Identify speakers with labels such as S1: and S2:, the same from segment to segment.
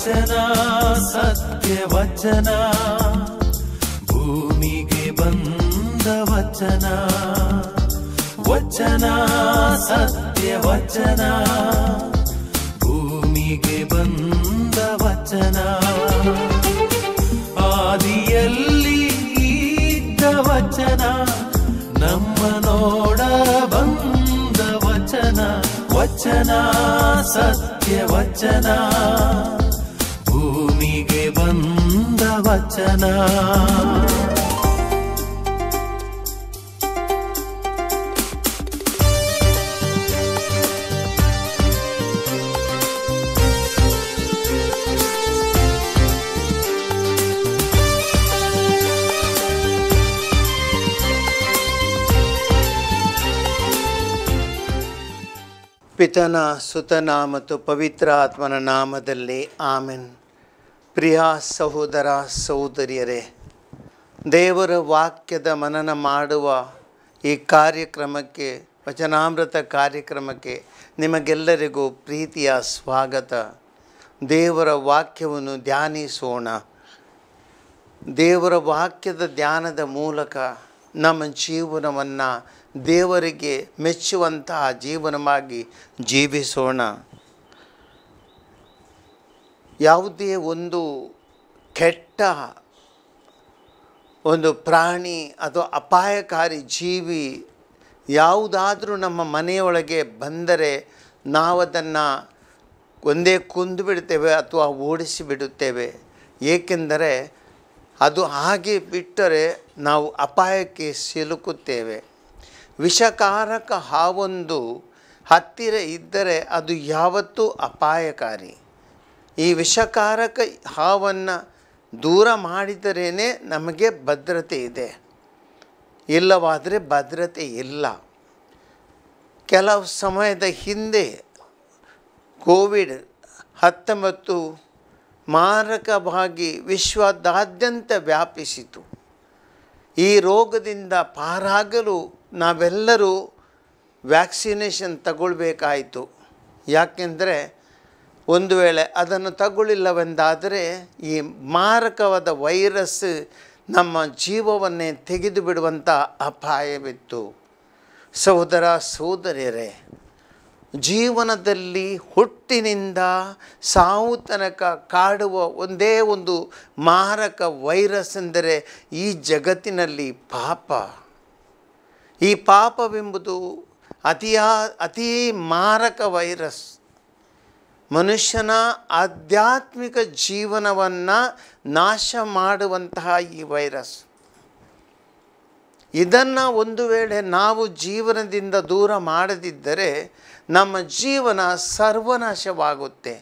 S1: ವಚನ ಸತ್ಯ ವಚನ ಭೂಮಿಗೆ ಬಂದ ವಚನ ವಚನ ಸತ್ಯ ವಚನ ಭೂಮಿಗೆ ಬಂದ ವಚನ ಆದಿಯಲ್ಲಿ ಇದ್ದ ವಚನ ನಮ್ಮ ನೋಡ ಬಂದ ವಚನ ವಚನ ಸತ್ಯ ವಚನ ಭೂಮಿಗೆ ಬಂದ ವಚನ
S2: ಪಿತನ ಸುತನ ಮತ್ತು ಪವಿತ್ರ ಆತ್ಮನ ನಾಮದಲ್ಲಿ ಆಮೆನ್. ಪ್ರಿಯ ಸಹೋದರ ಸಹೋದರಿಯರೇ, ದೇವರ ವಾಕ್ಯದ ಮನನ ಮಾಡುವ ಈ ಕಾರ್ಯಕ್ರಮಕ್ಕೆ, ವಚನಾಮೃತ ಕಾರ್ಯಕ್ರಮಕ್ಕೆ ನಿಮಗೆಲ್ಲರಿಗೂ ಪ್ರೀತಿಯ ಸ್ವಾಗತ. ದೇವರ ವಾಕ್ಯವನ್ನು ಧ್ಯಾನಿಸೋಣ. ದೇವರ ವಾಕ್ಯದ ಧ್ಯಾನದ ಮೂಲಕ ನಮ್ಮ ಜೀವನವನ್ನು ದೇವರಿಗೆ ಮೆಚ್ಚುವಂತಹ ಜೀವನವಾಗಿ ಜೀವಿಸೋಣ. ಯಾವುದೇ ಒಂದು ಕೆಟ್ಟ ಒಂದು ಪ್ರಾಣಿ ಅಥವಾ ಅಪಾಯಕಾರಿ ಜೀವಿ ಯಾವುದಾದ್ರೂ ನಮ್ಮ ಮನೆಯೊಳಗೆ ಬಂದರೆ ನಾವು ಅದನ್ನು ಒಂದೇ ಕೊಂದು ಬಿಡ್ತೇವೆ ಅಥವಾ ಓಡಿಸಿ ಬಿಡುತ್ತೇವೆ. ಏಕೆಂದರೆ ಅದು ಹಾಗೆ ಬಿಟ್ಟರೆ ನಾವು ಅಪಾಯಕ್ಕೆ ಸಿಲುಕುತ್ತೇವೆ. ವಿಷಕಾರಕ ಹಾವೊಂದು ಹತ್ತಿರ ಇದ್ದರೆ ಅದು ಯಾವತ್ತೂ ಅಪಾಯಕಾರಿ. ಈ ವಿಷಕಾರಕ ಹಾವನ್ನು ದೂರ ಮಾಡಿದರೇ ನಮಗೆ ಭದ್ರತೆ ಇದೆ, ಇಲ್ಲವಾದರೆ ಭದ್ರತೆ ಇಲ್ಲ. ಕೆಲವು ಸಮಯದ ಹಿಂದೆ ಕೋವಿಡ್-19 ಮಾರಕವಾಗಿ ವಿಶ್ವದಾದ್ಯಂತ ವ್ಯಾಪಿಸಿತು. ಈ ರೋಗದಿಂದ ಪಾರಾಗಲು ನಾವೆಲ್ಲರೂ ವ್ಯಾಕ್ಸಿನೇಷನ್ ತಗೊಳ್ಬೇಕಾಯಿತು. ಯಾಕೆಂದರೆ ಒಂದು ವೇಳೆ ಅದನ್ನು ತಗೊಳ್ಳಿಲ್ಲವೆಂದಾದರೆ ಈ ಮಾರಕವಾದ ವೈರಸ್ ನಮ್ಮ ಜೀವವನ್ನೇ ತೆಗೆದು ಬಿಡುವಂಥ ಅಪಾಯವಿತ್ತು. ಸಹೋದರ ಸಹೋದರಿಯರೇ, ಜೀವನದಲ್ಲಿ ಹುಟ್ಟಿನಿಂದ ಸಾವು ತನಕ ಕಾಡುವ ಒಂದೇ ಒಂದು ಮಾರಕ ವೈರಸ್ ಎಂದರೆ ಈ ಜಗತ್ತಿನಲ್ಲಿ ಪಾಪ. ಈ ಪಾಪವೆಂಬುದು ಅತೀ ಮಾರಕ ವೈರಸ್. ಮನುಷ್ಯನ ಆಧ್ಯಾತ್ಮಿಕ ಜೀವನವನ್ನು ನಾಶ ಮಾಡುವಂತಹ ಈ ವೈರಸ್, ಇದನ್ನು ಒಂದು ವೇಳೆ ನಾವು ಜೀವನದಿಂದ ದೂರ ಮಾಡದಿದ್ದರೆ ನಮ್ಮ ಜೀವನ ಸರ್ವನಾಶವಾಗುತ್ತೆ,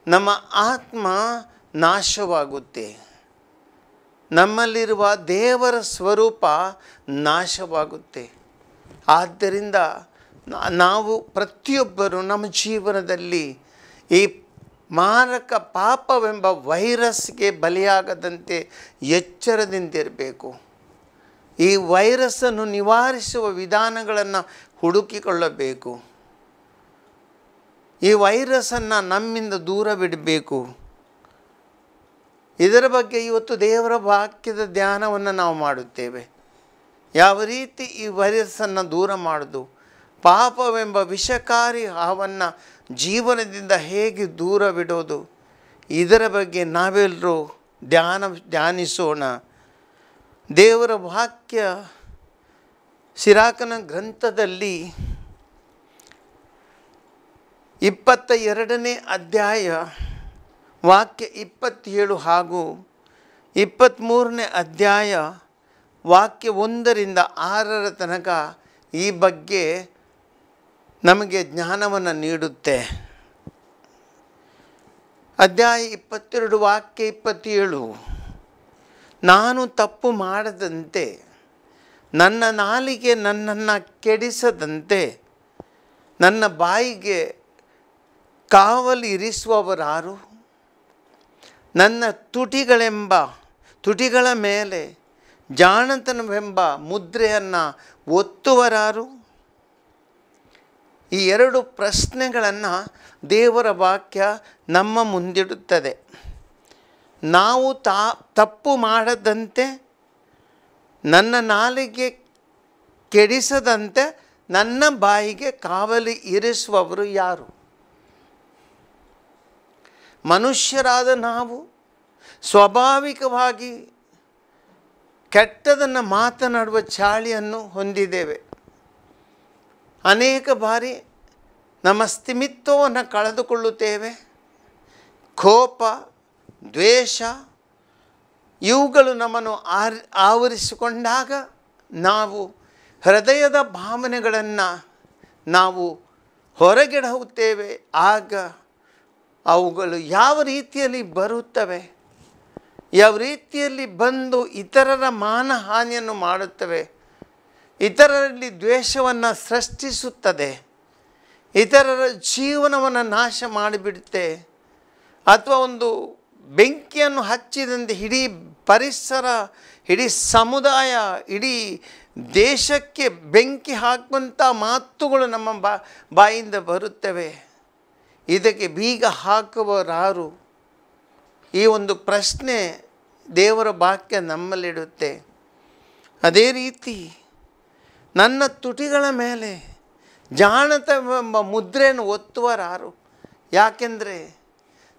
S2: ನಮ್ಮ ಆತ್ಮ ನಾಶವಾಗುತ್ತೆ, ನಮ್ಮಲ್ಲಿರುವ ದೇವರ ಸ್ವರೂಪ ನಾಶವಾಗುತ್ತೆ. ಆದ್ದರಿಂದ ನಾವು ಪ್ರತಿಯೊಬ್ಬರು ನಮ್ಮ ಜೀವನದಲ್ಲಿ ಈ ಮಾರಕ ಪಾಪವೆಂಬ ವೈರಸ್ಗೆ ಬಲಿಯಾಗದಂತೆ ಎಚ್ಚರದಿಂದಿರಬೇಕು. ಈ ವೈರಸ್ಸನ್ನು ನಿವಾರಿಸುವ ವಿಧಾನಗಳನ್ನು ಹುಡುಕಿಕೊಳ್ಳಬೇಕು. ಈ ವೈರಸ್ಸನ್ನು ನಮ್ಮಿಂದ ದೂರ ಬಿಡಬೇಕು. ಇದರ ಬಗ್ಗೆ ಇವತ್ತು ದೇವರ ವಾಕ್ಯದ ಧ್ಯಾನವನ್ನು ನಾವು ಮಾಡುತ್ತೇವೆ. ಯಾವ ರೀತಿ ಈ ವೈರಸ್ಸನ್ನು ದೂರ ಮಾಡೋದು, ಪಾಪವೆಂಬ ವಿಷಕಾರಿ ಹಾವನ್ನು ಜೀವನದಿಂದ ಹೇಗೆ ದೂರ ಬಿಡೋದು, ಇದರ ಬಗ್ಗೆ ನಾವೆಲ್ಲರೂ ಧ್ಯಾನಿಸೋಣ. ದೇವರ ವಾಕ್ಯ ಸಿರಾಕನ ಗ್ರಂಥದಲ್ಲಿ 22ನೇ ಅಧ್ಯಾಯ ವಾಕ್ಯ 27 ಹಾಗೂ 23ನೇ ಅಧ್ಯಾಯ ವಾಕ್ಯ 1ರಿಂದ 6 ತನಕ ಈ ಬಗ್ಗೆ ನಮಗೆ ಜ್ಞಾನವನ್ನು ನೀಡುತ್ತೆ. ಅಧ್ಯಾಯ 22 ವಾಕ್ಯ 27, ನಾನು ತಪ್ಪು ಮಾಡದಂತೆ, ನನ್ನ ನಾಲಿಗೆ ನನ್ನನ್ನು ಕೆಡಿಸದಂತೆ ನನ್ನ ಬಾಯಿಗೆ ಕಾವಲು ಇರಿಸುವವರಾರು? ನನ್ನ ತುಟಿಗಳ ಮೇಲೆ ಜಾಣತನವೆಂಬ ಮುದ್ರೆಯನ್ನು ಒತ್ತುವರಾರು? ಈ ಎರಡು ಪ್ರಶ್ನೆಗಳನ್ನು ದೇವರ ವಾಕ್ಯ ನಮ್ಮ ಮುಂದಿಡುತ್ತದೆ. ನಾವು ತಪ್ಪು ಮಾಡದಂತೆ, ನನ್ನ ನಾಲಿಗೆ ಕೆಡಿಸದಂತೆ ನನ್ನ ಬಾಯಿಗೆ ಕಾವಲಿ ಇರಿಸುವವರು ಯಾರು? ಮನುಷ್ಯರಾದ ನಾವು ಸ್ವಾಭಾವಿಕವಾಗಿ ಕೆಟ್ಟದನ್ನು ಮಾತನಾಡುವ ಚಾಳಿಯನ್ನು ಹೊಂದಿದ್ದೇವೆ. ಅನೇಕ ಬಾರಿ ನಮ್ಮ ಸ್ಥಿಮಿತ್ವವನ್ನು ಕಳೆದುಕೊಳ್ಳುತ್ತೇವೆ. ಕೋಪ, ದ್ವೇಷ ಇವುಗಳು ನಮ್ಮನ್ನು ಆವರಿಸಿಕೊಂಡಾಗ ನಾವು ಹೃದಯದ ಭಾವನೆಗಳನ್ನು ನಾವು ಹೊರಗಿಡುತ್ತೇವೆ. ಆಗ ಅವುಗಳು ಯಾವ ರೀತಿಯಲ್ಲಿ ಬರುತ್ತವೆ, ಯಾವ ರೀತಿಯಲ್ಲಿ ಬಂದು ಇತರರ ಮಾನಹಾನಿಯನ್ನು ಮಾಡುತ್ತವೆ, ಇತರರಲ್ಲಿ ದ್ವೇಷವನ್ನು ಸೃಷ್ಟಿಸುತ್ತದೆ, ಇತರರ ಜೀವನವನ್ನು ನಾಶ ಮಾಡಿಬಿಡುತ್ತೆ. ಅಥವಾ ಒಂದು ಬೆಂಕಿಯನ್ನು ಹಚ್ಚಿದಂತೆ ಇಡೀ ಪರಿಸರ, ಇಡೀ ಸಮುದಾಯ, ಇಡೀ ದೇಶಕ್ಕೆ ಬೆಂಕಿ ಹಾಕುವಂಥ ಮಾತುಗಳು ನಮ್ಮ ಬಾಯಿಂದ ಬರುತ್ತವೆ. ಇದಕ್ಕೆ ಬೀಗ ಹಾಕುವವರಾರು? ಈ ಒಂದು ಪ್ರಶ್ನೆ ದೇವರ ವಾಕ್ಯ ನಮ್ಮಲ್ಲಿಡುತ್ತೆ. ಅದೇ ರೀತಿ ನನ್ನ ತುಟಿಗಳ ಮೇಲೆ ಜಾಣತವೆಂಬ ಮುದ್ರೆಯನ್ನು ಒತ್ತುವರಾರು? ಯಾಕೆಂದರೆ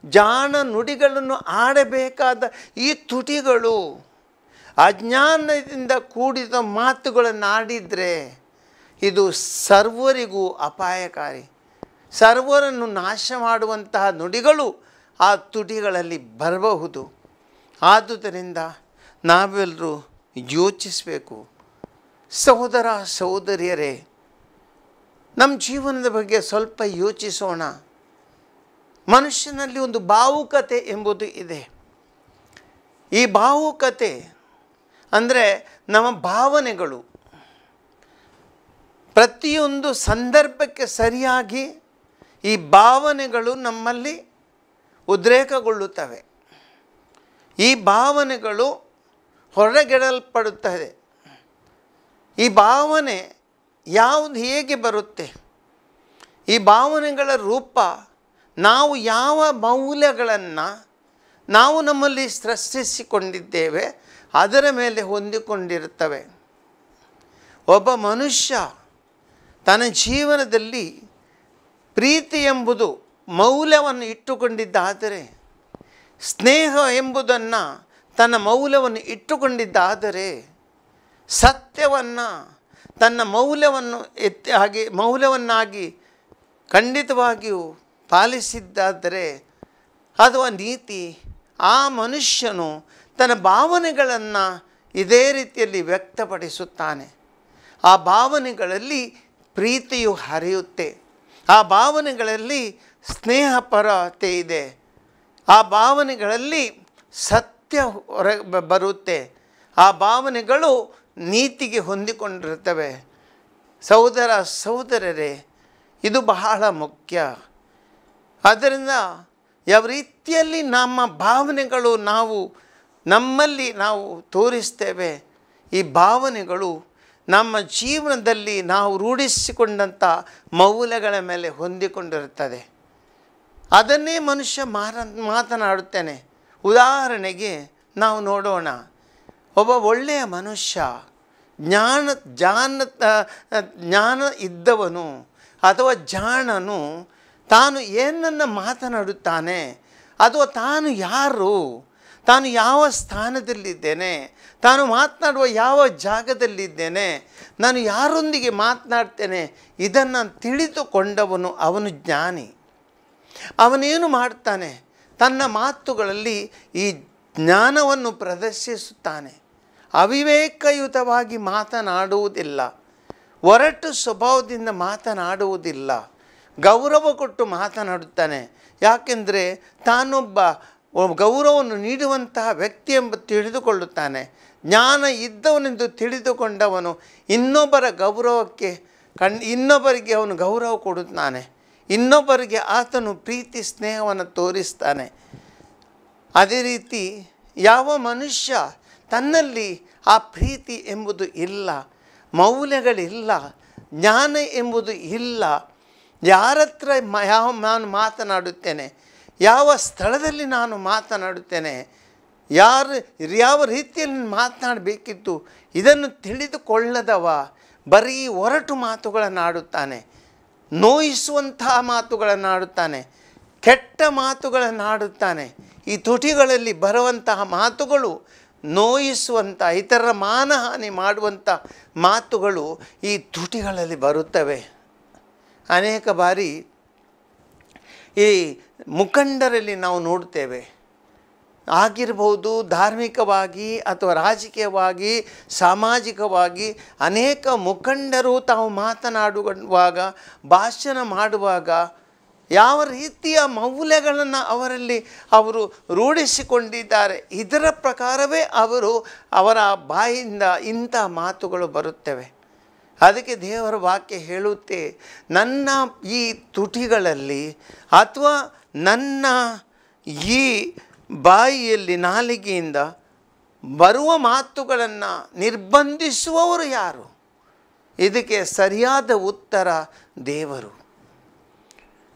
S2: ಜಾಣ ನುಡಿಗಳನ್ನು ಆಡಬೇಕಾದ ಈ ತುಟಿಗಳು ಅಜ್ಞಾನದಿಂದ ಕೂಡಿದ ಮಾತುಗಳನ್ನು ಆಡಿದರೆ ಇದು ಸರ್ವರಿಗೂ ಅಪಾಯಕಾರಿ. ಸರ್ವರನ್ನು ನಾಶ ಮಾಡುವಂತಹ ನುಡಿಗಳು ಆ ತುಟಿಗಳಲ್ಲಿ ಬರಬಹುದು. ಆದುದರಿಂದ ನಾವೆಲ್ಲರೂ ಯೋಚಿಸಬೇಕು. ಸಹೋದರ ಸಹೋದರಿಯರೇ, ನಮ್ಮ ಜೀವನದ ಬಗ್ಗೆ ಸ್ವಲ್ಪ ಯೋಚಿಸೋಣ. ಮನುಷ್ಯನಲ್ಲಿ ಒಂದು ಭಾವುಕತೆ ಎಂಬುದು ಇದೆ. ಈ ಭಾವುಕತೆ ಅಂದರೆ ನಮ್ಮ ಭಾವನೆಗಳು ಪ್ರತಿಯೊಂದು ಸಂದರ್ಭಕ್ಕೆ ಸರಿಯಾಗಿ ಈ ಭಾವನೆಗಳು ನಮ್ಮಲ್ಲಿ ಉದ್ರೇಕಗೊಳ್ಳುತ್ತವೆ. ಈ ಭಾವನೆಗಳು ಹೊರಗಿಡಲ್ಪಡುತ್ತದೆ. ಈ ಭಾವನೆ ಯಾವುದು ಹೇಗೆ ಬರುತ್ತೆ? ಈ ಭಾವನೆಗಳ ರೂಪ ನಾವು ಯಾವ ಮೌಲ್ಯಗಳನ್ನು ನಾವು ನಮ್ಮಲ್ಲಿ ಸೃಷ್ಟಿಸಿಕೊಂಡಿದ್ದೇವೆ ಅದರ ಮೇಲೆ ಹೊಂದಿಕೊಂಡಿರುತ್ತವೆ. ಒಬ್ಬ ಮನುಷ್ಯ ತನ್ನ ಜೀವನದಲ್ಲಿ ಪ್ರೀತಿ ಎಂಬುದು ಮೌಲ್ಯವನ್ನು ಇಟ್ಟುಕೊಂಡಿದ್ದಾದರೆ, ಸ್ನೇಹ ಎಂಬುದನ್ನು ತನ್ನ ಮೌಲ್ಯವನ್ನು ಇಟ್ಟುಕೊಂಡಿದ್ದಾದರೆ, ಸತ್ಯವನ್ನು ತನ್ನ ಮೌಲ್ಯವನ್ನಾಗಿ ಖಂಡಿತವಾಗಿಯೂ ಪಾಲಿಸಿದ್ದಾದರೆ, ಅಥವಾ ನೀತಿ, ಆ ಮನುಷ್ಯನು ತನ್ನ ಭಾವನೆಗಳನ್ನು ಇದೇ ರೀತಿಯಲ್ಲಿ ವ್ಯಕ್ತಪಡಿಸುತ್ತಾನೆ. ಆ ಭಾವನೆಗಳಲ್ಲಿ ಪ್ರೀತಿಯು ಹರಿಯುತ್ತೆ. ಆ ಭಾವನೆಗಳಲ್ಲಿ ಸ್ನೇಹಪರತೆ ಇದೆ. ಆ ಭಾವನೆಗಳಲ್ಲಿ ಸತ್ಯ ಬರುತ್ತೆ. ಆ ಭಾವನೆಗಳು ನೀತಿಗೆ ಹೊಂದಿಕೊಂಡಿರುತ್ತವೆ. ಸಹೋದರ ಸಹೋದರರೇ, ಇದು ಬಹಳ ಮುಖ್ಯ. ಆದ್ದರಿಂದ ಯಾವ ರೀತಿಯಲ್ಲಿ ನಮ್ಮ ಭಾವನೆಗಳು ನಮ್ಮಲ್ಲಿ ನಾವು ತೋರಿಸ್ತೇವೆ, ಈ ಭಾವನೆಗಳು ನಮ್ಮ ಜೀವನದಲ್ಲಿ ನಾವು ರೂಢಿಸಿಕೊಂಡಂಥ ಮೌಲ್ಯಗಳ ಮೇಲೆ ಹೊಂದಿಕೊಂಡಿರುತ್ತದೆ. ಅದನ್ನೇ ಮನುಷ್ಯ ಮಾತನಾಡುತ್ತಾನೆ. ಉದಾಹರಣೆಗೆ ನಾವು ನೋಡೋಣ, ಒಬ್ಬ ಒಳ್ಳೆಯ ಮನುಷ್ಯ, ಜ್ಞಾನ ಇದ್ದವನು ಅಥವಾ ಜಾಣನು ತಾನು ಏನನ್ನು ಮಾತನಾಡುತ್ತಾನೆ, ಅಥವಾ ತಾನು ಯಾರು, ತಾನು ಯಾವ ಸ್ಥಾನದಲ್ಲಿದ್ದೇನೆ, ತಾನು ಮಾತನಾಡುವ ಯಾವ ಜಾಗದಲ್ಲಿದ್ದೇನೆ, ನಾನು ಯಾರೊಂದಿಗೆ ಮಾತನಾಡ್ತೇನೆ, ಇದನ್ನು ತಿಳಿದುಕೊಂಡವನು ಅವನು ಜ್ಞಾನಿ. ಅವನೇನು ಮಾಡ್ತಾನೆ? ತನ್ನ ಮಾತುಗಳಲ್ಲಿ ಈ ಜ್ಞಾನವನ್ನು ಪ್ರದರ್ಶಿಸುತ್ತಾನೆ. ಅವಿವೇಕಯುತವಾಗಿ ಮಾತನಾಡುವುದಿಲ್ಲ, ಒರಟು ಸ್ವಭಾವದಿಂದ ಮಾತನಾಡುವುದಿಲ್ಲ, ಗೌರವ ಕೊಟ್ಟು ಮಾತನಾಡುತ್ತಾನೆ. ಯಾಕೆಂದರೆ ತಾನೊಬ್ಬ ಗೌರವವನ್ನು ನೀಡುವಂತಹ ವ್ಯಕ್ತಿ ಎಂಬ ತಿಳಿದುಕೊಳ್ಳುತ್ತಾನೆ. ಜ್ಞಾನ ಇದ್ದವನೆಂದು ತಿಳಿದುಕೊಂಡವನು ಇನ್ನೊಬ್ಬರ ಗೌರವಕ್ಕೆ ಇನ್ನೊಬ್ಬರಿಗೆ ಅವನು ಗೌರವ ಕೊಡುತ್ತಾನೆ. ಇನ್ನೊಬ್ಬರಿಗೆ ಆತನು ಪ್ರೀತಿ ಸ್ನೇಹವನ್ನು ತೋರಿಸ್ತಾನೆ. ಅದೇ ರೀತಿ ಯಾವ ಮನುಷ್ಯ ತನ್ನಲ್ಲಿ ಆ ಪ್ರೀತಿ ಎಂಬುದು ಇಲ್ಲ, ಮೌಲ್ಯಗಳಿಲ್ಲ, ಜ್ಞಾನ ಎಂಬುದು ಇಲ್ಲ, ಯಾರ ಹತ್ರ ನಾನು ಮಾತನಾಡುತ್ತೇನೆ, ಯಾವ ಸ್ಥಳದಲ್ಲಿ ನಾನು ಮಾತನಾಡುತ್ತೇನೆ, ಯಾವ ರೀತಿಯಲ್ಲಿ ಮಾತನಾಡಬೇಕಿತ್ತು ಇದನ್ನು ತಿಳಿದುಕೊಳ್ಳದವ ಬರೀ ಒರಟು ಮಾತುಗಳನ್ನಾಡುತ್ತಾನೆ, ನೋಯಿಸುವಂತಹ ಮಾತುಗಳನ್ನಾಡುತ್ತಾನೆ, ಕೆಟ್ಟ ಮಾತುಗಳನ್ನಾಡುತ್ತಾನೆ. ಈ ತುಟಿಗಳಲ್ಲಿ ಬರುವಂತಹ ಮಾತುಗಳು ನೋಯಿಸುವಂಥ, ಇತರರ ಮಾನಹಾನಿ ಮಾಡುವಂಥ ಮಾತುಗಳು ಈ ತುಟಿಗಳಲ್ಲಿ ಬರುತ್ತವೆ. ಅನೇಕ ಬಾರಿ ಈ ಮುಖಂಡರಲ್ಲಿ ನಾವು ನೋಡ್ತೇವೆ, ಆಗಿರ್ಬೋದು ಧಾರ್ಮಿಕವಾಗಿ ಅಥವಾ ರಾಜಕೀಯವಾಗಿ ಸಾಮಾಜಿಕವಾಗಿ ಅನೇಕ ಮುಖಂಡರು ತಾವು ಮಾತನಾಡುವಾಗ ಭಾಷಣ ಮಾಡುವಾಗ ಯಾವ ರೀತಿಯ ಮೌಲ್ಯಗಳನ್ನು ಅವರು ರೂಢಿಸಿಕೊಂಡಿದ್ದಾರೆ ಇದರ ಪ್ರಕಾರವೇ ಅವರ ಬಾಯಿಂದ ಇಂಥ ಮಾತುಗಳು ಬರುತ್ತವೆ. ಅದಕ್ಕೆ ದೇವರ ವಾಕ್ಯ ಹೇಳುತ್ತೆ, ನನ್ನ ಈ ತುಟಿಗಳಲ್ಲಿ ಅಥವಾ ನನ್ನ ಈ ಬಾಯಿಯಲ್ಲಿ ನಾಲಿಗೆಯಿಂದ ಬರುವ ಮಾತುಗಳನ್ನು ನಿರ್ಬಂಧಿಸುವವರು ಯಾರು? ಇದಕ್ಕೆ ಸರಿಯಾದ ಉತ್ತರ ದೇವರು.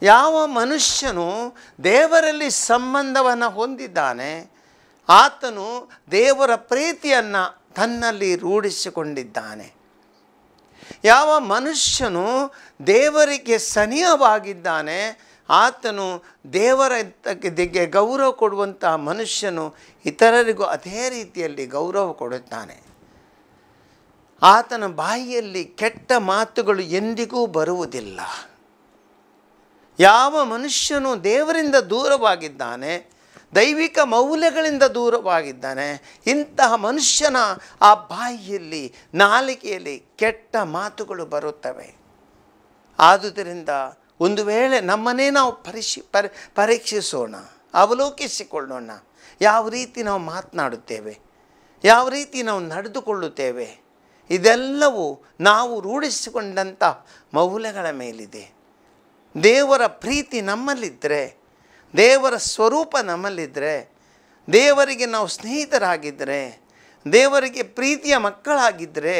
S2: ಯಾವ ಮನುಷ್ಯನು ದೇವರಲ್ಲಿ ಸಂಬಂಧವನ್ನು ಹೊಂದಿದ್ದಾನೆ ಆತನು ದೇವರ ಪ್ರೀತಿಯನ್ನು ತನ್ನಲ್ಲಿ ರೂಢಿಸಿಕೊಂಡಿದ್ದಾನೆ. ಯಾವ ಮನುಷ್ಯನು ದೇವರಿಗೆ ಸನಿಹವಾಗಿದ್ದಾನೆ ಆತನು ದೇವರ ಗೌರವ ಕೊಡುವಂಥ ಮನುಷ್ಯನು ಇತರರಿಗೂ ಅದೇ ರೀತಿಯಲ್ಲಿ ಗೌರವ ಕೊಡುತ್ತಾನೆ. ಆತನ ಬಾಯಿಯಲ್ಲಿ ಕೆಟ್ಟ ಮಾತುಗಳು ಎಂದಿಗೂ ಬರುವುದಿಲ್ಲ. ಯಾವ ಮನುಷ್ಯನು ದೇವರಿಂದ ದೂರವಾಗಿದ್ದಾನೆ, ದೈವಿಕ ಮೌಲ್ಯಗಳಿಂದ ದೂರವಾಗಿದ್ದಾನೆ, ಇಂತಹ ಮನುಷ್ಯನ ಆ ಬಾಯಿಯಲ್ಲಿ ನಾಲಿಗೆಯಲ್ಲಿ ಕೆಟ್ಟ ಮಾತುಗಳು ಬರುತ್ತವೆ. ಆದುದರಿಂದ ಒಂದು ವೇಳೆ ನಮ್ಮನ್ನೇ ನಾವು ಪರೀಕ್ಷಿಸೋಣ, ಅವಲೋಕಿಸಿಕೊಳ್ಳೋಣ. ಯಾವ ರೀತಿ ನಾವು ಮಾತನಾಡುತ್ತೇವೆ, ಯಾವ ರೀತಿ ನಾವು ನಡೆದುಕೊಳ್ಳುತ್ತೇವೆ, ಇದೆಲ್ಲವೂ ನಾವು ರೂಢಿಸಿಕೊಂಡಂಥ ಮೌಲ್ಯಗಳ ಮೇಲಿದೆ. ದೇವರ ಪ್ರೀತಿ ನಮ್ಮಲ್ಲಿದ್ದರೆ, ದೇವರ ಸ್ವರೂಪ ನಮ್ಮಲ್ಲಿದ್ದರೆ, ದೇವರಿಗೆ ನಾವು ಸ್ನೇಹಿತರಾಗಿದ್ದರೆ, ದೇವರಿಗೆ ಪ್ರೀತಿಯ ಮಕ್ಕಳಾಗಿದ್ದರೆ,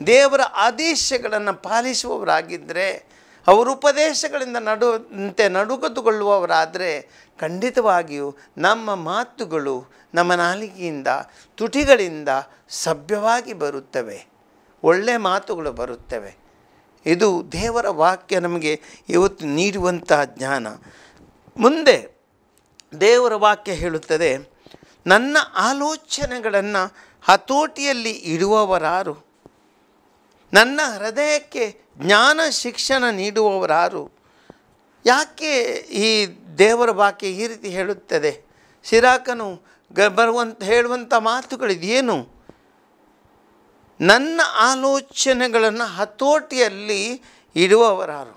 S2: ದೇವರ ಆದೇಶಗಳನ್ನು ಪಾಲಿಸುವವರಾಗಿದ್ದರೆ, ಅವರ ಉಪದೇಶಗಳಿಂದ ನಡುಗತುಕೊಳ್ಳುವವರಾದರೆ ಖಂಡಿತವಾಗಿಯೂ ನಮ್ಮ ಮಾತುಗಳು ನಮ್ಮ ನಾಲಿಗೆಯಿಂದ ತುಟಿಗಳಿಂದ ಸಭ್ಯವಾಗಿ ಬರುತ್ತವೆ, ಒಳ್ಳೆಯ ಮಾತುಗಳು ಬರುತ್ತವೆ. ಇದು ದೇವರ ವಾಕ್ಯ ನಮಗೆ ಇವತ್ತು ನೀಡುವಂಥ ಜ್ಞಾನ. ಮುಂದೆ ದೇವರ ವಾಕ್ಯ ಹೇಳುತ್ತದೆ, ನನ್ನ ಆಲೋಚನೆಗಳನ್ನು ಹತೋಟಿಯಲ್ಲಿ ಇಡುವವರಾರು? ನನ್ನ ಹೃದಯಕ್ಕೆ ಜ್ಞಾನ ಶಿಕ್ಷಣ ನೀಡುವವರಾರು? ಯಾಕೆ ಈ ದೇವರ ವಾಕ್ಯ ಈ ರೀತಿ ಹೇಳುತ್ತದೆ? ಸಿರಾಕನು ಹೇಳುವಂಥ ಮಾತುಗಳಿದೇನು? ನನ್ನ ಆಲೋಚನೆಗಳನ್ನು ಹತೋಟಿಯಲ್ಲಿ ಇಡುವವರಾರು?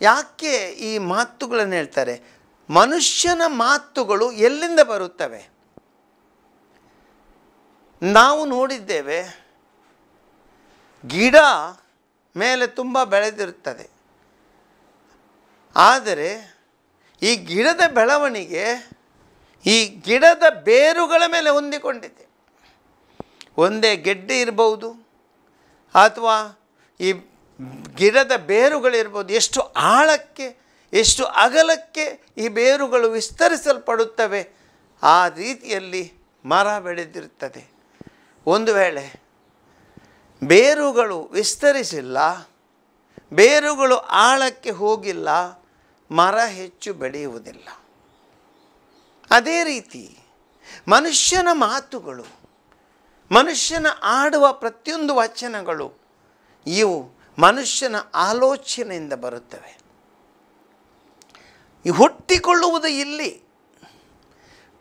S2: ಯಾಕೆ ಈ ಮಾತುಗಳನ್ನು ಹೇಳ್ತಾರೆ? ಮನುಷ್ಯನ ಮಾತುಗಳು ಎಲ್ಲಿಂದ ಬರುತ್ತವೆ? ನಾವು ನೋಡಿದ್ದೇವೆ, ಗಿಡ ಮೇಲೆ ತುಂಬ ಬೆಳೆದಿರುತ್ತದೆ, ಆದರೆ ಈ ಗಿಡದ ಬೆಳವಣಿಗೆ ಈ ಗಿಡದ ಬೇರುಗಳ ಮೇಲೆ ಹೊಂದಿಕೊಂಡಿದೆ. ಒಂದೇ ಗೆಡ್ಡೆ ಇರ್ಬೋದು ಅಥವಾ ಈ ಗಿಡದ ಬೇರುಗಳಿರ್ಬೋದು. ಎಷ್ಟು ಆಳಕ್ಕೆ ಎಷ್ಟು ಅಗಲಕ್ಕೆ ಈ ಬೇರುಗಳು ವಿಸ್ತರಿಸಲ್ಪಡುತ್ತವೆ, ಆ ರೀತಿಯಲ್ಲಿ ಮರ ಬೆಳೆದಿರುತ್ತದೆ. ಒಂದು ವೇಳೆ ಬೇರುಗಳು ವಿಸ್ತರಿಸಿಲ್ಲ, ಬೇರುಗಳು ಆಳಕ್ಕೆ ಹೋಗಿಲ್ಲ, ಮರ ಹೆಚ್ಚು ಬೆಳೆಯುವುದಿಲ್ಲ. ಅದೇ ರೀತಿ ಮನುಷ್ಯನ ಮಾತುಗಳು, ಮನುಷ್ಯನ ಆಡುವ ಪ್ರತಿಯೊಂದು ವಚನಗಳು ಇವು ಮನುಷ್ಯನ ಆಲೋಚನೆಯಿಂದ ಬರುತ್ತವೆ. ಹುಟ್ಟಿಕೊಳ್ಳುವುದು ಇಲ್ಲಿ.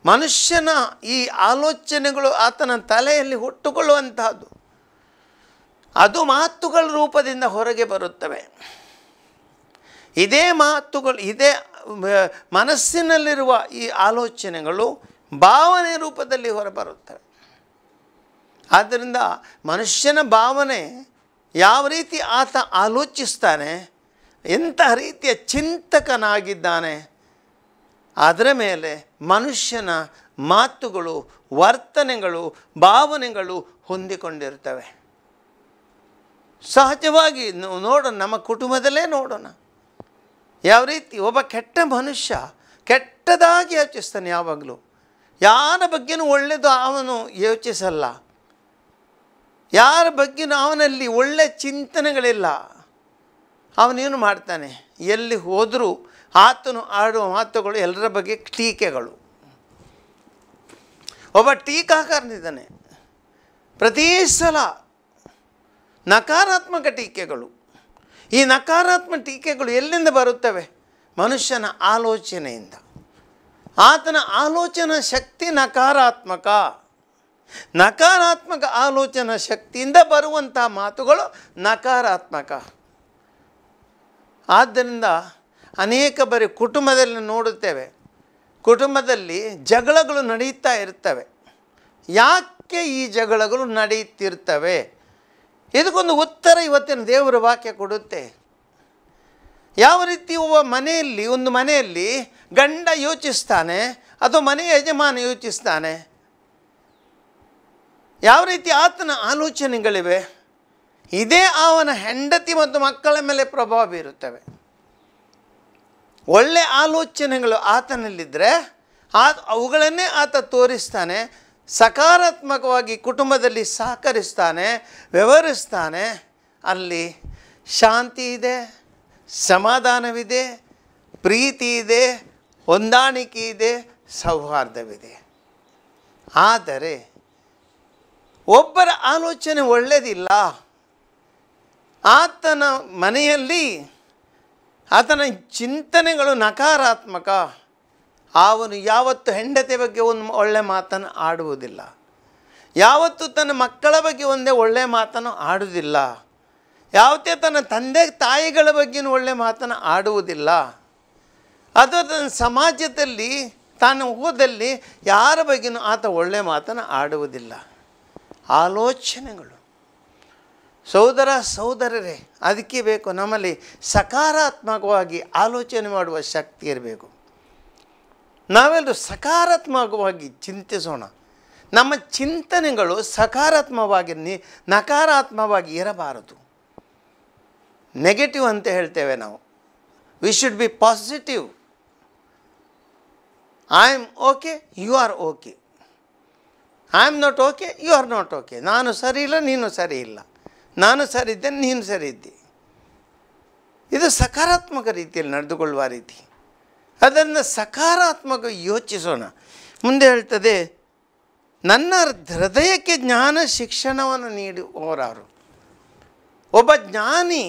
S2: ಮನುಷ್ಯನ ಈ ಆಲೋಚನೆಗಳು ಆತನ ತಲೆಯಲ್ಲಿ ಹುಟ್ಟುಕೊಳ್ಳುವಂತಹದ್ದು. ಅದು ಮಾತುಗಳ ರೂಪದಿಂದ ಹೊರಗೆ ಬರುತ್ತವೆ. ಇದೇ ಮಾತುಗಳು, ಇದೇ ಮನಸ್ಸಿನಲ್ಲಿರುವ ಈ ಆಲೋಚನೆಗಳು ಭಾವನೆ ರೂಪದಲ್ಲಿ ಹೊರಬರುತ್ತವೆ. ಆದ್ದರಿಂದ ಮನುಷ್ಯನ ಭಾವನೆ ಯಾವ ರೀತಿ ಆತ ಆಲೋಚಿಸ್ತಾನೆ, ಎಂತಹ ರೀತಿಯ ಚಿಂತಕನಾಗಿದ್ದಾನೆ, ಅದರ ಮೇಲೆ ಮನುಷ್ಯನ ಮಾತುಗಳು, ವರ್ತನೆಗಳು, ಭಾವನೆಗಳು ಹೊಂದಿಕೊಂಡಿರ್ತವೆ. ಸಹಜವಾಗಿ ನೋಡೋಣ, ನಮ್ಮ ಕುಟುಂಬದಲ್ಲೇ ನೋಡೋಣ. ಯಾವ ರೀತಿ ಒಬ್ಬ ಕೆಟ್ಟ ಮನುಷ್ಯ ಕೆಟ್ಟದಾಗಿ ಯೋಚಿಸ್ತಾನೆ, ಯಾವಾಗಲೂ ಯಾರ ಬಗ್ಗೆನೂ ಒಳ್ಳೆಯದು ಅವನು ಯೋಚಿಸಲ್ಲ, ಯಾರ ಬಗ್ಗೆನೂ ಅವನಲ್ಲಿ ಒಳ್ಳೆ ಚಿಂತನೆಗಳಿಲ್ಲ. ಅವನೇನು ಮಾಡ್ತಾನೆ, ಎಲ್ಲಿ ಹೋದರೂ ಆತನು ಆಡುವ ಮಾತುಗಳು ಎಲ್ಲರ ಬಗ್ಗೆ ಟೀಕೆಗಳು. ಒಬ್ಬ ಟೀಕಾಕಾರನಿದ್ದಾನೆ, ಪ್ರತಿ ಸಲ ನಕಾರಾತ್ಮಕ ಟೀಕೆಗಳು. ಈ ನಕಾರಾತ್ಮಕ ಟೀಕೆಗಳು ಎಲ್ಲಿಂದ ಬರುತ್ತವೆ? ಮನುಷ್ಯನ ಆಲೋಚನೆಯಿಂದ. ಆತನ ಆಲೋಚನಾ ಶಕ್ತಿ ನಕಾರಾತ್ಮಕ. ನಕಾರಾತ್ಮಕ ಆಲೋಚನಾ ಶಕ್ತಿಯಿಂದ ಬರುವಂಥ ಮಾತುಗಳು ನಕಾರಾತ್ಮಕ. ಆದ್ದರಿಂದ ಅನೇಕ ಬಾರಿ ಕುಟುಂಬದಲ್ಲಿ ನೋಡುತ್ತೇವೆ, ಕುಟುಂಬದಲ್ಲಿ ಜಗಳಗಳು ನಡೆಯುತ್ತಾ ಇರ್ತವೆ. ಯಾಕೆ ಈ ಜಗಳಗಳು ನಡೆಯುತ್ತಿರ್ತವೆ? ಇದಕ್ಕೊಂದು ಉತ್ತರ ಇವತ್ತಿನ ದೇವರ ವಾಕ್ಯ ಕೊಡುತ್ತೆ. ಯಾವ ರೀತಿ ಒಂದು ಮನೆಯಲ್ಲಿ ಗಂಡ ಯೋಚಿಸ್ತಾನೆ ಅಥವಾ ಮನೆಯ ಯಜಮಾನ ಯೋಚಿಸ್ತಾನೆ, ಯಾವ ರೀತಿ ಆತನ ಆಲೋಚನೆಗಳಿವೆ, ಇದೇ ಅವನ ಹೆಂಡತಿ ಮತ್ತು ಮಕ್ಕಳ ಮೇಲೆ ಪ್ರಭಾವ ಬೀರುತ್ತವೆ. ಒಳ್ಳೆಯ ಆಲೋಚನೆಗಳು ಆತನಲ್ಲಿದ್ದರೆ ಅವುಗಳನ್ನೇ ಆತ ತೋರಿಸ್ತಾನೆ, ಸಕಾರಾತ್ಮಕವಾಗಿ ಕುಟುಂಬದಲ್ಲಿ ಸಹಕರಿಸ್ತಾನೆ, ವ್ಯವಹರಿಸ್ತಾನೆ. ಅಲ್ಲಿ ಶಾಂತಿ ಇದೆ, ಸಮಾಧಾನವಿದೆ, ಪ್ರೀತಿ ಇದೆ, ಹೊಂದಾಣಿಕೆ ಇದೆ, ಸೌಹಾರ್ದವಿದೆ. ಆದರೆ ಒಬ್ಬರ ಆಲೋಚನೆ ಒಳ್ಳೆಯದಿಲ್ಲ, ಆತನ ಮನೆಯಲ್ಲಿ ಆತನ ಚಿಂತನೆಗಳು ನಕಾರಾತ್ಮಕ, ಅವನು ಯಾವತ್ತು ಹೆಂಡತಿ ಬಗ್ಗೆ ಒಂದು ಒಳ್ಳೆಯ ಮಾತನ್ನು ಆಡುವುದಿಲ್ಲ, ಯಾವತ್ತೂ ತನ್ನ ಮಕ್ಕಳ ಬಗ್ಗೆ ಒಂದೇ ಒಳ್ಳೆಯ ಮಾತನ್ನು ಆಡುವುದಿಲ್ಲ, ಯಾವತ್ತೇ ತನ್ನ ತಂದೆ ತಾಯಿಗಳ ಬಗ್ಗೆಯೂ ಒಳ್ಳೆಯ ಮಾತನ್ನು ಆಡುವುದಿಲ್ಲ, ಅಥವಾ ತನ್ನ ಸಮಾಜದಲ್ಲಿ ತಾನು ಹೋದಲ್ಲಿ ಯಾರ ಬಗ್ಗೆಯೂ ಆತ ಒಳ್ಳೆಯ ಮಾತನ್ನು ಆಡುವುದಿಲ್ಲ. ಆಲೋಚನೆಗಳು ಸಹೋದರ ಸಹೋದರರೇ, ಅದಕ್ಕೆ ಬೇಕು ನಮ್ಮಲ್ಲಿ ಸಕಾರಾತ್ಮಕವಾಗಿ ಆಲೋಚನೆ ಮಾಡುವ ಶಕ್ತಿ ಇರಬೇಕು. ನಾವೆಲ್ಲರೂ ಸಕಾರಾತ್ಮಕವಾಗಿ ಚಿಂತಿಸೋಣ. ನಮ್ಮ ಚಿಂತನೆಗಳು ನಕಾರಾತ್ಮಕವಾಗಿ ಇರಬಾರದು. ನೆಗೆಟಿವ್ ಅಂತ ಹೇಳ್ತೇವೆ ನಾವು. We should be positive. I am okay, you are okay. I am not okay, you are not okay. ನಾನು ಸರಿ ಇಲ್ಲ, ನೀನು ಸರಿ ಇಲ್ಲ. ನಾನು ಸರಿ ಇದ್ದೇನೆ, ನೀನು ಸರಿ ಇದ್ದಿ. ಇದು ಸಕಾರಾತ್ಮಕ ರೀತಿಯಲ್ಲಿ ನಡೆದುಕೊಳ್ಳುವ ರೀತಿ. ಅದನ್ನು ಸಕಾರಾತ್ಮಕ ಯೋಚಿಸೋಣ. ಮುಂದೆ ಹೇಳ್ತದೆ, ನನ್ನ ಹೃದಯಕ್ಕೆ ಜ್ಞಾನ ಶಿಕ್ಷಣವನ್ನು ನೀಡುವವರಾರು. ಒಬ್ಬ ಜ್ಞಾನಿ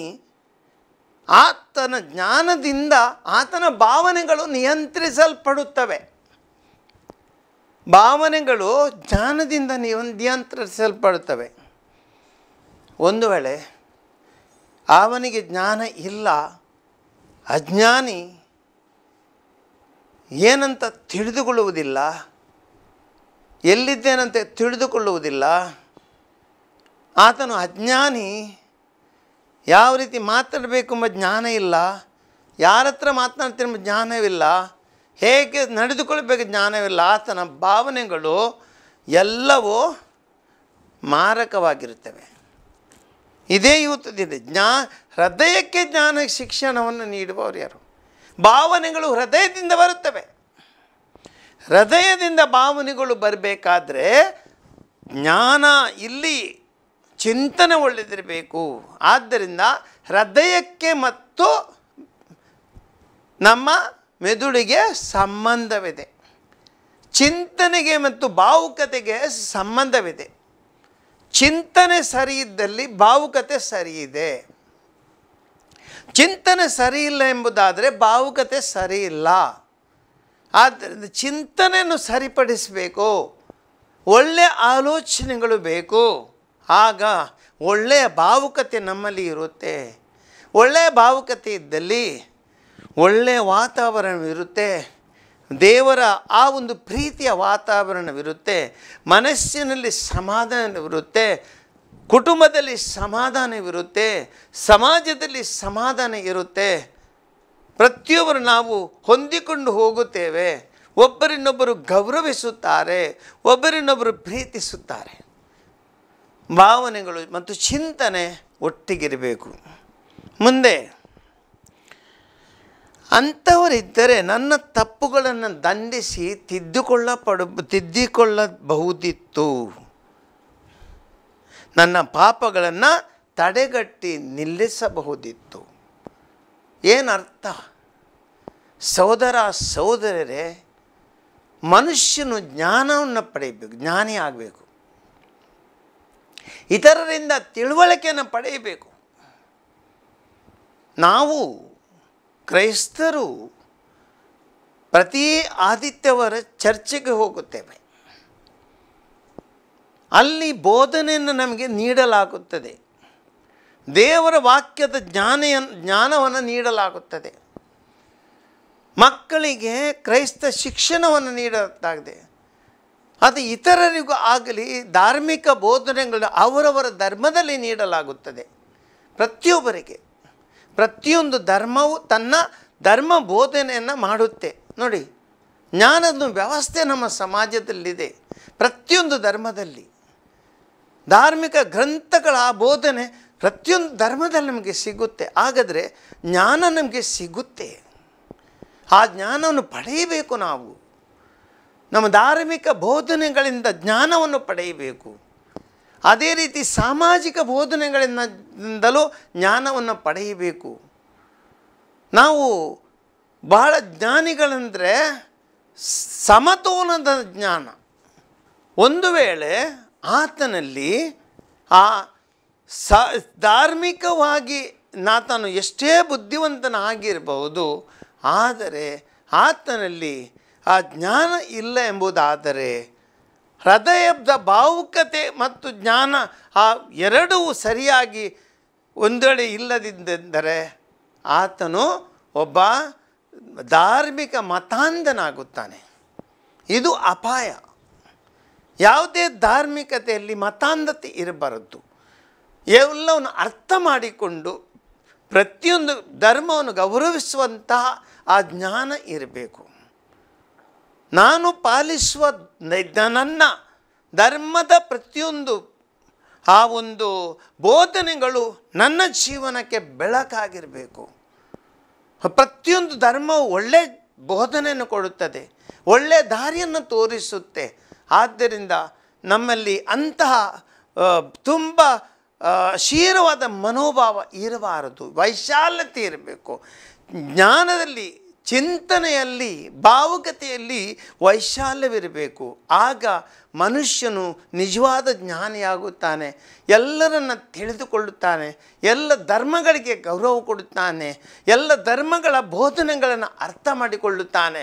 S2: ಆತನ ಜ್ಞಾನದಿಂದ ಆತನ ಭಾವನೆಗಳು ನಿಯಂತ್ರಿಸಲ್ಪಡುತ್ತವೆ. ಭಾವನೆಗಳು ಜ್ಞಾನದಿಂದ ನಿಯಂತ್ರಿಸಲ್ಪಡುತ್ತವೆ. ಒಂದು ವೇಳೆ ಅವನಿಗೆ ಜ್ಞಾನ ಇಲ್ಲ, ಅಜ್ಞಾನಿ ಏನಂತ ತಿಳಿದುಕೊಳ್ಳುವುದಿಲ್ಲ, ಎಲ್ಲಿದ್ದೇನಂತೆ ತಿಳಿದುಕೊಳ್ಳುವುದಿಲ್ಲ, ಆತನು ಅಜ್ಞಾನಿ, ಯಾವ ರೀತಿ ಮಾತಾಡಬೇಕೆಂಬ ಜ್ಞಾನ ಇಲ್ಲ, ಯಾರ ಹತ್ರ ಮಾತನಾಡ್ತೀರೆಂಬ ಜ್ಞಾನವಿಲ್ಲ, ಹೇಗೆ ನಡೆದುಕೊಳ್ಬೇಕು ಜ್ಞಾನವಿಲ್ಲ. ಆತನ ಭಾವನೆಗಳು ಎಲ್ಲವೂ ಮಾರಕವಾಗಿರುತ್ತವೆ. ಇದೇ ಇವತ್ತಿದೆ. ಹೃದಯಕ್ಕೆ ಜ್ಞಾನ ಶಿಕ್ಷಣವನ್ನು ನೀಡುವವರು ಯಾರು? ಭಾವನೆಗಳು ಹೃದಯದಿಂದ ಬರುತ್ತವೆ. ಹೃದಯದಿಂದ ಭಾವನೆಗಳು ಬರಬೇಕಾದ್ರೆ ಜ್ಞಾನ ಇಲ್ಲಿ ಚಿಂತನೆ ಒಳ್ಳೆದಿರಬೇಕು. ಆದ್ದರಿಂದ ಹೃದಯಕ್ಕೆ ಮತ್ತು ನಮ್ಮ ಮೆದುಳಿಗೆ ಸಂಬಂಧವಿದೆ, ಚಿಂತನೆಗೆ ಮತ್ತು ಭಾವುಕತೆಗೆ ಸಂಬಂಧವಿದೆ. ಚಿಂತನೆ ಸರಿ ಇದ್ದಲ್ಲಿ ಭಾವುಕತೆ ಸರಿ ಇದೆ. ಚಿಂತನೆ ಸರಿ ಇಲ್ಲ ಎಂಬುದಾದರೆ ಭಾವುಕತೆ ಸರಿ ಇಲ್ಲ. ಆದ್ದರಿಂದ ಚಿಂತನೆಯನ್ನು ಸರಿಪಡಿಸಬೇಕು, ಒಳ್ಳೆಯ ಆಲೋಚನೆಗಳು ಬೇಕು. ಆಗ ಒಳ್ಳೆಯ ಭಾವುಕತೆ ನಮ್ಮಲ್ಲಿ ಇರುತ್ತೆ. ಒಳ್ಳೆಯ ಭಾವುಕತೆ ಇದ್ದಲ್ಲಿ ಒಳ್ಳೆಯ ವಾತಾವರಣವಿರುತ್ತೆ, ದೇವರ ಆ ಒಂದು ಪ್ರೀತಿಯ ವಾತಾವರಣವಿರುತ್ತೆ, ಮನಸ್ಸಿನಲ್ಲಿ ಸಮಾಧಾನವಿರುತ್ತೆ, ಕುಟುಂಬದಲ್ಲಿ ಸಮಾಧಾನವಿರುತ್ತೆ, ಸಮಾಜದಲ್ಲಿ ಸಮಾಧಾನ ಇರುತ್ತೆ. ಪ್ರತಿಯೊಬ್ಬರು ನಾವು ಹೊಂದಿಕೊಂಡು ಹೋಗುತ್ತೇವೆ. ಒಬ್ಬರಿನ್ನೊಬ್ಬರು ಗೌರವಿಸುತ್ತಾರೆ, ಒಬ್ಬರಿನ್ನೊಬ್ಬರು ಪ್ರೀತಿಸುತ್ತಾರೆ. ಭಾವನೆಗಳು ಮತ್ತು ಚಿಂತನೆ ಒಟ್ಟಿಗಿರಬೇಕು. ಮುಂದೆ ಅಂಥವರಿದ್ದರೆ ನನ್ನ ತಪ್ಪುಗಳನ್ನು ದಂಡಿಸಿ ತಿದ್ದಿಕೊಳ್ಳಬಹುದಿತ್ತು, ನನ್ನ ಪಾಪಗಳನ್ನು ತಡೆಗಟ್ಟಿ ನಿಲ್ಲಿಸಬಹುದಿತ್ತು. ಏನರ್ಥ? ಸಹೋದರ ಸಹೋದರರೇ, ಮನುಷ್ಯನು ಜ್ಞಾನವನ್ನು ಪಡೆಯಬೇಕು, ಜ್ಞಾನಿ ಆಗಬೇಕು, ಇತರರಿಂದ ತಿಳುವಳಿಕೆಯನ್ನು ಪಡೆಯಬೇಕು. ನಾವು ಕ್ರೈಸ್ತರು ಪ್ರತಿ ಆದಿತ್ಯವಾರ ಚರ್ಚೆಗೆ ಹೋಗುತ್ತೇವೆ. ಅಲ್ಲಿ ಬೋಧನೆಯನ್ನು ನಮಗೆ ನೀಡಲಾಗುತ್ತದೆ, ದೇವರ ವಾಕ್ಯದ ಜ್ಞಾನವನ್ನು ನೀಡಲಾಗುತ್ತದೆ. ಮಕ್ಕಳಿಗೆ ಕ್ರೈಸ್ತ ಶಿಕ್ಷಣವನ್ನು ನೀಡಲಾಗಿದೆ. ಅದು ಇತರರಿಗೂ ಆಗಲಿ ಧಾರ್ಮಿಕ ಬೋಧನೆಗಳು ಅವರವರ ಧರ್ಮದಲ್ಲಿ ನೀಡಲಾಗುತ್ತದೆ. ಪ್ರತಿಯೊಬ್ಬರಿಗೆ ಪ್ರತಿಯೊಂದು ಧರ್ಮವು ತನ್ನ ಧರ್ಮ ಬೋಧನೆಯನ್ನು ಮಾಡುತ್ತೆ. ನೋಡಿ, ಜ್ಞಾನದ ವ್ಯವಸ್ಥೆ ನಮ್ಮ ಸಮಾಜದಲ್ಲಿದೆ. ಪ್ರತಿಯೊಂದು ಧರ್ಮದಲ್ಲಿ ಧಾರ್ಮಿಕ ಗ್ರಂಥಗಳ ಬೋಧನೆ ಪ್ರತಿಯೊಂದು ಧರ್ಮದಲ್ಲಿ ನಮಗೆ ಸಿಗುತ್ತೆ. ಹಾಗಾದರೆ ಜ್ಞಾನ ನಮಗೆ ಸಿಗುತ್ತೆ. ಆ ಜ್ಞಾನವನ್ನು ಪಡೆಯಬೇಕು. ನಾವು ನಮ್ಮ ಧಾರ್ಮಿಕ ಬೋಧನೆಗಳಿಂದ ಜ್ಞಾನವನ್ನು ಪಡೆಯಬೇಕು. ಅದೇ ರೀತಿ ಸಾಮಾಜಿಕ ಬೋಧನೆಗಳಿಂದಲೂ ಜ್ಞಾನವನ್ನು ಪಡೆಯಬೇಕು. ನಾವು ಬಹಳ ಜ್ಞಾನಿಗಳಂದರೆ ಸಮತೋಲನದ ಜ್ಞಾನ. ಒಂದು ವೇಳೆ ಆತನಲ್ಲಿ ಆ ಧಾರ್ಮಿಕವಾಗಿ ಆತನು ಎಷ್ಟೇ ಬುದ್ಧಿವಂತನಾಗಿರಬಹುದು, ಆದರೆ ಆತನಲ್ಲಿ ಆ ಜ್ಞಾನ ಇಲ್ಲ ಎಂಬುದಾದರೆ, ಹೃದಯದ ಭಾವುಕತೆ ಮತ್ತು ಜ್ಞಾನ ಆ ಎರಡೂ ಸರಿಯಾಗಿ ಒಂದೆಡೆ ಇಲ್ಲದಿದ್ದರೆ ಆತನು ಒಬ್ಬ ಧಾರ್ಮಿಕ ಮತಾಂಧನಾಗುತ್ತಾನೆ. ಇದು ಅಪಾಯ. ಯಾವುದೇ ಧಾರ್ಮಿಕತೆಯಲ್ಲಿ ಮತಾಂಧತೆ ಇರಬಾರದು. ಎಲ್ಲವನ್ನು ಅರ್ಥ ಮಾಡಿಕೊಂಡು ಪ್ರತಿಯೊಂದು ಧರ್ಮವನ್ನು ಗೌರವಿಸುವಂತಹ ಆ ಜ್ಞಾನ ಇರಬೇಕು. ನಾನು ಪಾಲಿಸುವ ನನ್ನ ಧರ್ಮದ ಪ್ರತಿಯೊಂದು ಆ ಒಂದು ಬೋಧನೆಗಳು ನನ್ನ ಜೀವನಕ್ಕೆ ಬೆಳಕಾಗಿರಬೇಕು. ಪ್ರತಿಯೊಂದು ಧರ್ಮವು ಒಳ್ಳೆಯ ಬೋಧನೆಯನ್ನು ಕೊಡುತ್ತದೆ, ಒಳ್ಳೆಯ ದಾರಿಯನ್ನು ತೋರಿಸುತ್ತೆ. ಆದ್ದರಿಂದ ನಮ್ಮಲ್ಲಿ ಅಂತಹ ತುಂಬ ಶೀರವಾದ ಮನೋಭಾವ ಇರಬಾರದು. ವೈಶಾಲ್ಯತೆ ಇರಬೇಕು. ಜ್ಞಾನದಲ್ಲಿ, ಚಿಂತನೆಯಲ್ಲಿ, ಭಾವುಕತೆಯಲ್ಲಿ ವೈಶಾಲ್ಯವಿರಬೇಕು. ಆಗ ಮನುಷ್ಯನು ನಿಜವಾದ ಜ್ಞಾನಿಯಾಗುತ್ತಾನೆ, ಎಲ್ಲರನ್ನು ತಿಳಿದುಕೊಳ್ಳುತ್ತಾನೆ, ಎಲ್ಲ ಧರ್ಮಗಳಿಗೆ ಗೌರವ ಕೊಡುತ್ತಾನೆ, ಎಲ್ಲ ಧರ್ಮಗಳ ಬೋಧನೆಗಳನ್ನು ಅರ್ಥ ಮಾಡಿಕೊಳ್ಳುತ್ತಾನೆ.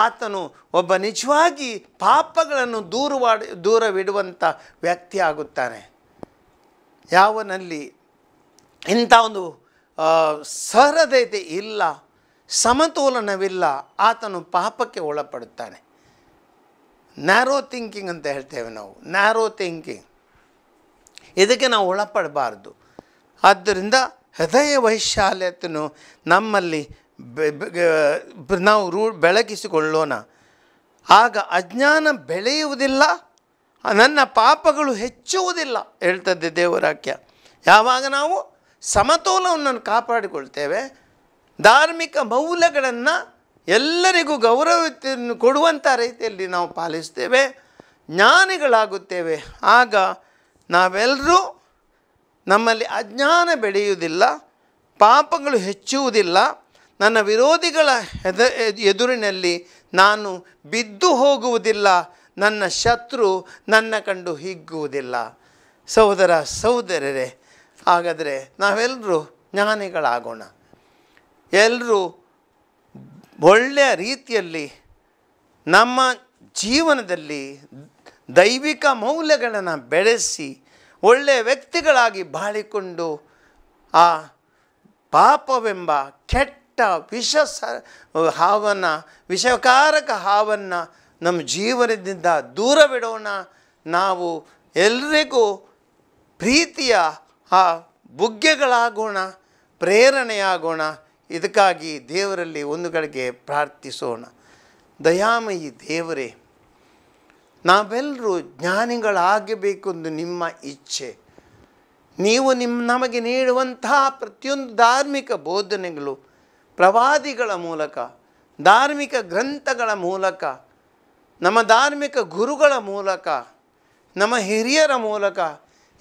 S2: ಆತನು ಒಬ್ಬ ನಿಜವಾಗಿ ಪಾಪಗಳನ್ನು ದೂರವಿಡುವಂಥ ವ್ಯಕ್ತಿ ಆಗುತ್ತಾನೆ. ಯಾವನಲ್ಲಿ ಇಂಥ ಒಂದು ಸಹೃದಯತೆ ಇಲ್ಲ, ಸಮತೋಲನವಿಲ್ಲ, ಆತನು ಪಾಪಕ್ಕೆ ಒಳಪಡುತ್ತಾನೆ. ನ್ಯಾರೋ ಥಿಂಕಿಂಗ್ ಅಂತ ಹೇಳ್ತೇವೆ ನಾವು, ನ್ಯಾರೋ ಥಿಂಕಿಂಗ್. ಇದಕ್ಕೆ ನಾವು ಒಳಪಡಬಾರ್ದು. ಆದ್ದರಿಂದ ಹೃದಯ ವೈಶಾಲ್ಯತೆಯನ್ನು ನಮ್ಮಲ್ಲಿ ನಾವು ಬೆಳಗಿಸಿಕೊಳ್ಳೋಣ. ಆಗ ಅಜ್ಞಾನ ಬೆಳೆಯುವುದಿಲ್ಲ, ನನ್ನ ಪಾಪಗಳು ಹೆಚ್ಚುವುದಿಲ್ಲ ಹೇಳ್ತದೆ ದೇವರಾಕ್ಯ. ಯಾವಾಗ ನಾವು ಸಮತೋಲನವನ್ನು ಕಾಪಾಡಿಕೊಳ್ತೇವೆ, ಧಾರ್ಮಿಕ ಮೌಲ್ಯಗಳನ್ನು ಎಲ್ಲರಿಗೂ ಗೌರವ ಕೊಡುವಂಥ ರೀತಿಯಲ್ಲಿ ನಾವು ಪಾಲಿಸ್ತೇವೆ, ಜ್ಞಾನಿಗಳಾಗುತ್ತೇವೆ. ಆಗ ನಾವೆಲ್ಲರೂ ನಮ್ಮಲ್ಲಿ ಅಜ್ಞಾನ ಬೆಳೆಯುವುದಿಲ್ಲ, ಪಾಪಗಳು ಹೆಚ್ಚುವುದಿಲ್ಲ, ನನ್ನ ವಿರೋಧಿಗಳ ಎದುರಿನಲ್ಲಿ ನಾನು ಬಿದ್ದು ಹೋಗುವುದಿಲ್ಲ, ನನ್ನ ಶತ್ರು ನನ್ನ ಕಂಡು ಹಿಗ್ಗುವುದಿಲ್ಲ. ಸಹೋದರ ಸಹೋದರರೇ, ಹಾಗಾದರೆ ನಾವೆಲ್ಲರೂ ಜ್ಞಾನಿಗಳಾಗೋಣ. ಎಲ್ಲರೂ ಒಳ್ಳೆಯ ರೀತಿಯಲ್ಲಿ ನಮ್ಮ ಜೀವನದಲ್ಲಿ ದೈವಿಕ ಮೌಲ್ಯಗಳನ್ನು ಬೆಳೆಸಿ ಒಳ್ಳೆಯ ವ್ಯಕ್ತಿಗಳಾಗಿ ಬಾಳಿಕೊಂಡು ಆ ಪಾಪವೆಂಬ ಕೆಟ್ಟ ವಿಷಕಾರಕ ಹಾವನ್ನು ನಮ್ಮ ಜೀವನದಿಂದ ದೂರವಿಡೋಣ. ನಾವು ಎಲ್ಲರಿಗೂ ಪ್ರೀತಿಯ ಆ ಬುಗ್ಗೆಗಳಾಗೋಣ, ಪ್ರೇರಣೆಯಾಗೋಣ. ಇದಕ್ಕಾಗಿ ದೇವರಲ್ಲಿ ಒಂದು ಗಳಿಗೆ ಪ್ರಾರ್ಥಿಸೋಣ. ದಯಾಮಯಿ ದೇವರೇ, ನಾವೆಲ್ಲರೂ ಜ್ಞಾನಿಗಳಾಗಬೇಕೆಂದು ನಿಮ್ಮ ಇಚ್ಛೆ. ನೀವು ನಮಗೆ ನೀಡುವಂತಹ ಪ್ರತಿಯೊಂದು ಧಾರ್ಮಿಕ ಬೋಧನೆಗಳು ಪ್ರವಾದಿಗಳ ಮೂಲಕ, ಧಾರ್ಮಿಕ ಗ್ರಂಥಗಳ ಮೂಲಕ, ನಮ್ಮ ಧಾರ್ಮಿಕ ಗುರುಗಳ ಮೂಲಕ, ನಮ್ಮ ಹಿರಿಯರ ಮೂಲಕ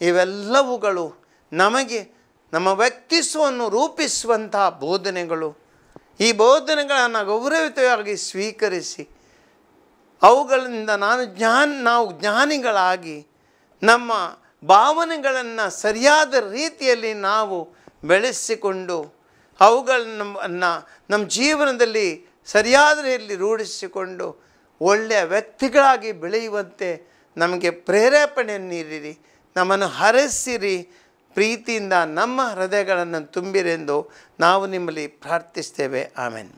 S2: ಇವೆಲ್ಲವುಗಳು ನಮಗೆ ನಮ್ಮ ವ್ಯಕ್ತಿತ್ವವನ್ನು ರೂಪಿಸುವಂತಹ ಬೋಧನೆಗಳು. ಈ ಬೋಧನೆಗಳನ್ನು ಗೌರವಯುತವಾಗಿ ಸ್ವೀಕರಿಸಿ ಅವುಗಳಿಂದ ನಾವು ಜ್ಞಾನಿಗಳಾಗಿ ನಮ್ಮ ಭಾವನೆಗಳನ್ನು ಸರಿಯಾದ ರೀತಿಯಲ್ಲಿ ನಾವು ಬೆಳೆಸಿಕೊಂಡು ಅವುಗಳನ್ನು ನಮ್ಮ ಜೀವನದಲ್ಲಿ ಸರಿಯಾದ ರೀತಿಯಲ್ಲಿ ರೂಢಿಸಿಕೊಂಡು ಒಳ್ಳೆಯ ವ್ಯಕ್ತಿಗಳಾಗಿ ಬೆಳೆಯುವಂತೆ ನಮಗೆ ಪ್ರೇರೇಪಣೆಯನ್ನು ನೀಡಿರಿ, ನಮ್ಮನ್ನು ಹರಸಿರಿ, ಪ್ರೀತಿಯಿಂದ ನಮ್ಮ ಹೃದಯಗಳನ್ನು ತುಂಬಿರೆಂದು ನಾವು ನಿಮ್ಮಲ್ಲಿ ಪ್ರಾರ್ಥಿಸ್ತೇವೆ. ಆಮೆನ್.